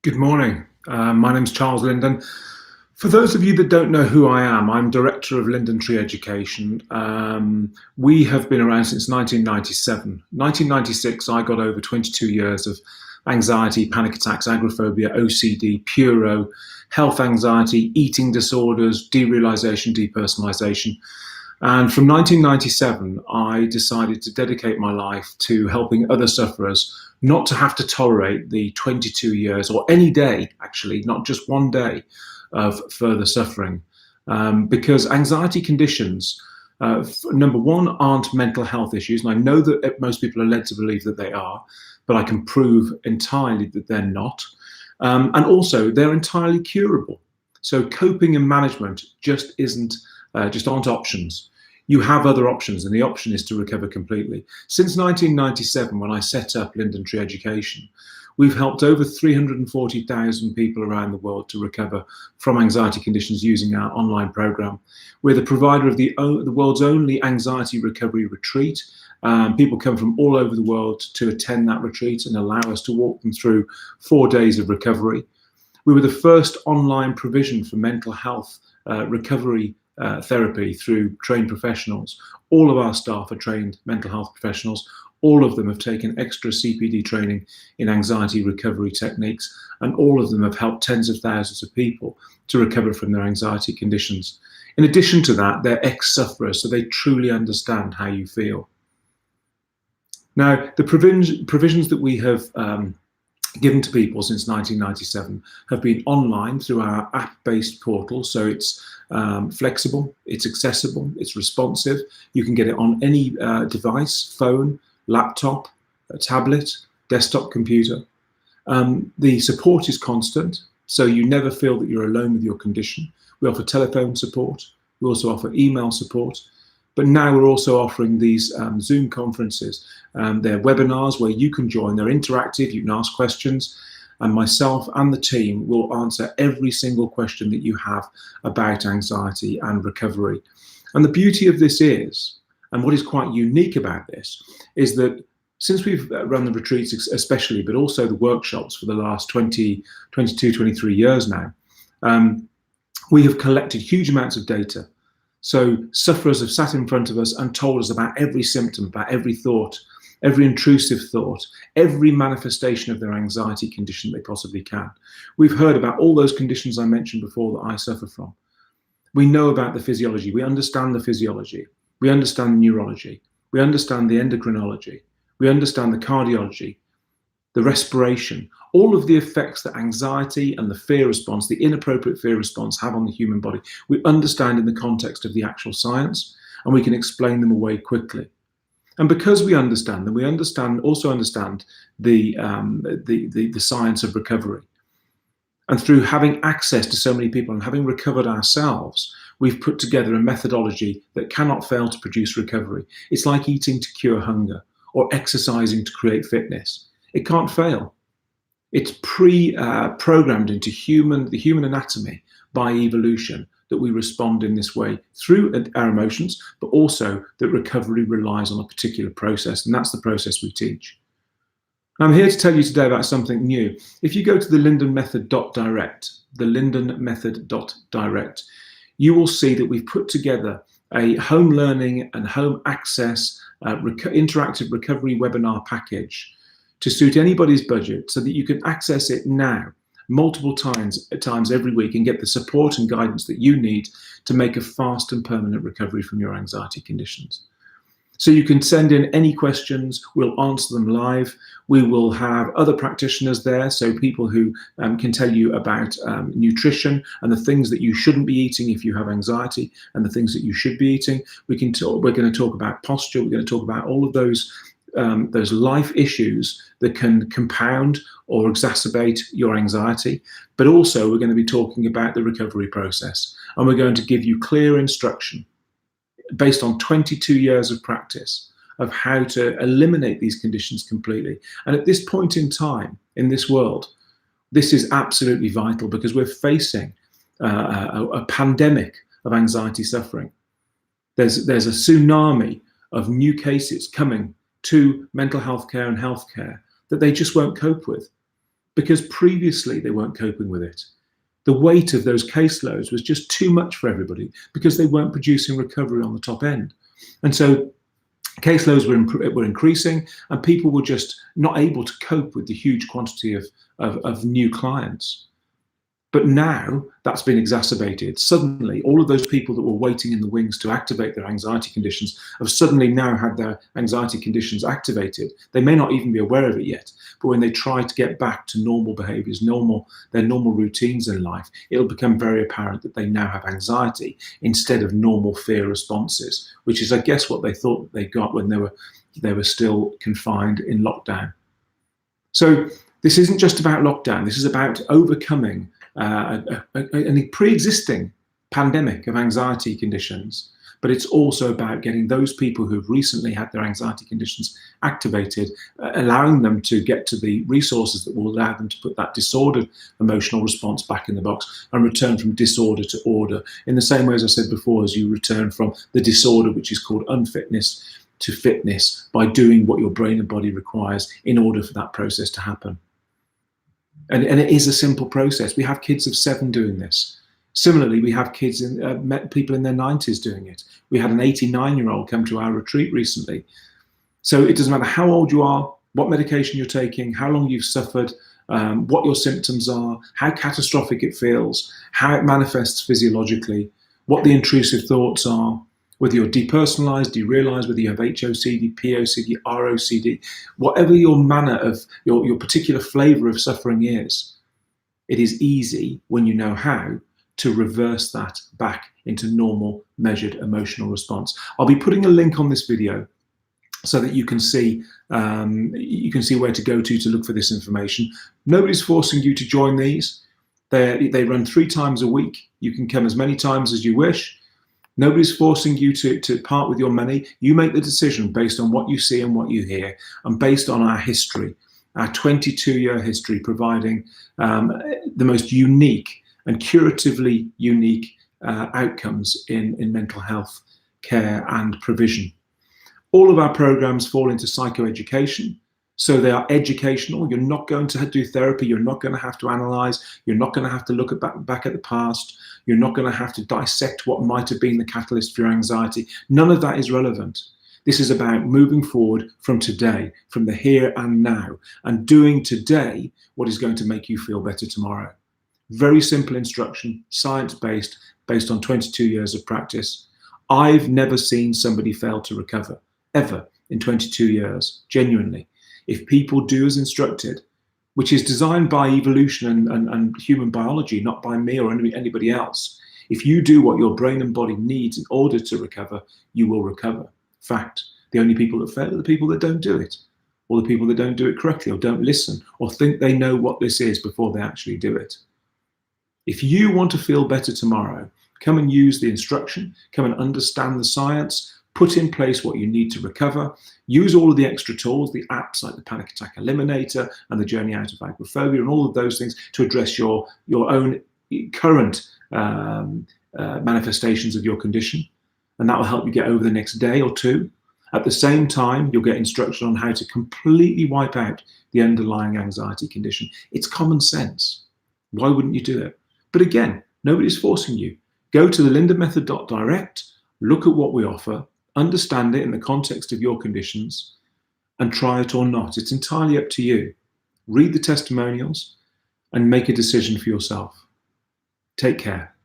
Good morning. My name's Charles Linden. For those of you that don't know who I am, I'm Director of Linden Tree Education. We have been around since 1997. 1996, I got over 22 years of anxiety, panic attacks, agoraphobia, OCD, PureO, health anxiety, eating disorders, derealization, depersonalization. And from 1997, I decided to dedicate my life to helping other sufferers not to have to tolerate the 22 years, or any day, actually, not just one day, of further suffering. Because anxiety conditions, number one, aren't mental health issues. And I know that most people are led to believe that they are, but I can prove entirely that they're not. And also, they're entirely curable. So coping and management just aren't options. You have other options, and the option is to recover completely. Since 1997, when I set up Linden Tree Education, we've helped over 340,000 people around the world to recover from anxiety conditions using our online program. We're the provider of the world's only anxiety recovery retreat. People come from all over the world to attend that retreat and allow us to walk them through 4 days of recovery. We were the first online provision for mental health recovery therapy through trained professionals. All of our staff are trained mental health professionals. All of them have taken extra CPD training in anxiety recovery techniques, and all of them have helped tens of thousands of people to recover from their anxiety conditions. In addition to that, they're ex-sufferers, so they truly understand how you feel. Now, the provisions that we have given to people since 1997 have been online through our app-based portal. So it's flexible, it's accessible, it's responsive. You can get it on any device, phone, laptop, a tablet, desktop computer. The support is constant, so you never feel that you're alone with your condition. We offer telephone support. We also offer email support. But now we're also offering these Zoom conferences. They're webinars where you can join. They're interactive. You can ask questions. And myself and the team will answer every single question that you have about anxiety and recovery. And the beauty of this is, and what is quite unique about this, is that since we've run the retreats especially, but also the workshops for the last 22, 23 years now, we have collected huge amounts of data. So sufferers have sat in front of us and told us about every symptom, about every thought, every intrusive thought, every manifestation of their anxiety condition they possibly can. We've heard about all those conditions I mentioned before that I suffer from. We know about the physiology. We understand the physiology. We understand the neurology. We understand the endocrinology. We understand the cardiology, the respiration, all of the effects that anxiety and the fear response, the inappropriate fear response, have on the human body. We understand in the context of the actual science, and we can explain them away quickly. And because we understand them, we also understand the science of recovery. And through having access to so many people and having recovered ourselves, we've put together a methodology that cannot fail to produce recovery. It's like eating to cure hunger or exercising to create fitness. It can't fail. It's pre-programmed into the human anatomy by evolution that we respond in this way through our emotions, but also that recovery relies on a particular process, and that's the process we teach. I'm here to tell you today about something new. If you go to the lindenmethod.direct, you will see that we've put together a home learning and home access interactive recovery webinar package to suit anybody's budget, so that you can access it now multiple times every week and get the support and guidance that you need to make a fast and permanent recovery from your anxiety conditions. So you can send in any questions, we'll answer them live. We will have other practitioners there, so people who can tell you about nutrition and the things that you shouldn't be eating if you have anxiety and the things that you should be eating. We're going to talk about posture, we're going to talk about all of those life issues that can compound or exacerbate your anxiety, but also we're going to be talking about the recovery process, and we're going to give you clear instruction based on 22 years of practice of how to eliminate these conditions completely. And at this point in time in this world, this is absolutely vital, because we're facing a pandemic of anxiety suffering. There's a tsunami of new cases coming to mental health care and healthcare that they just won't cope with. because previously they weren't coping with it. The weight of those caseloads was just too much for everybody because they weren't producing recovery on the top end. And so caseloads were increasing, and people were just not able to cope with the huge quantity of new clients. But now that's been exacerbated. Suddenly, all of those people that were waiting in the wings to activate their anxiety conditions have suddenly now had their anxiety conditions activated. They may not even be aware of it yet, but when they try to get back to normal behaviors, their normal routines in life, it'll become very apparent that they now have anxiety instead of normal fear responses, which is, I guess, what they thought that they got when they were still confined in lockdown. So this isn't just about lockdown. This is about overcoming a pre-existing pandemic of anxiety conditions, but it's also about getting those people who've recently had their anxiety conditions activated, allowing them to get to the resources that will allow them to put that disordered emotional response back in the box and return from disorder to order, in the same way, as I said before, as you return from the disorder, which is called unfitness, to fitness by doing what your brain and body requires in order for that process to happen. And it is a simple process. We have kids of 7 doing this. Similarly, we have kids people in their 90s doing it. We had an 89-year-old come to our retreat recently. So it doesn't matter how old you are, what medication you're taking, how long you've suffered, what your symptoms are, how catastrophic it feels, how it manifests physiologically, what the intrusive thoughts are, whether you're depersonalized, derealized, whether you have HOCD, POCD, ROCD, whatever your manner of, your particular flavor of suffering is, it is easy when you know how to reverse that back into normal, measured emotional response. I'll be putting a link on this video so that you can see where to go to look for this information. Nobody's forcing you to join these. They run 3 times a week. You can come as many times as you wish. Nobody's forcing you to part with your money. You make the decision based on what you see and what you hear, and based on our history, our 22-year history, providing the most unique and curatively unique outcomes in mental health care and provision. All of our programs fall into psychoeducation. So they are educational. You're not going to do therapy. You're not going to have to analyze. You're not going to have to look back at the past. You're not going to have to dissect what might have been the catalyst for your anxiety. None of that is relevant. This is about moving forward from today, from the here and now, and doing today what is going to make you feel better tomorrow. Very simple instruction, science-based, based on 22 years of practice. I've never seen somebody fail to recover, ever, in 22 years, genuinely. If people do as instructed, which is designed by evolution and human biology, not by me or anybody else, if you do what your brain and body needs in order to recover, you will recover. Fact. The only people that fail are the people that don't do it, or the people that don't do it correctly, or don't listen, or think they know what this is before they actually do it. If you want to feel better tomorrow, come and use the instruction, come and understand the science, put in place what you need to recover, use all of the extra tools, the apps like the Panic Attack Eliminator and the Journey Out of Agoraphobia and all of those things to address your own current manifestations of your condition. And that will help you get over the next day or 2. At the same time, you'll get instruction on how to completely wipe out the underlying anxiety condition. It's common sense. Why wouldn't you do it? But again, nobody's forcing you. Go to thelindenmethod.direct, look at what we offer, understand it in the context of your conditions, and try it or not. It's entirely up to you. Read the testimonials and make a decision for yourself. Take care.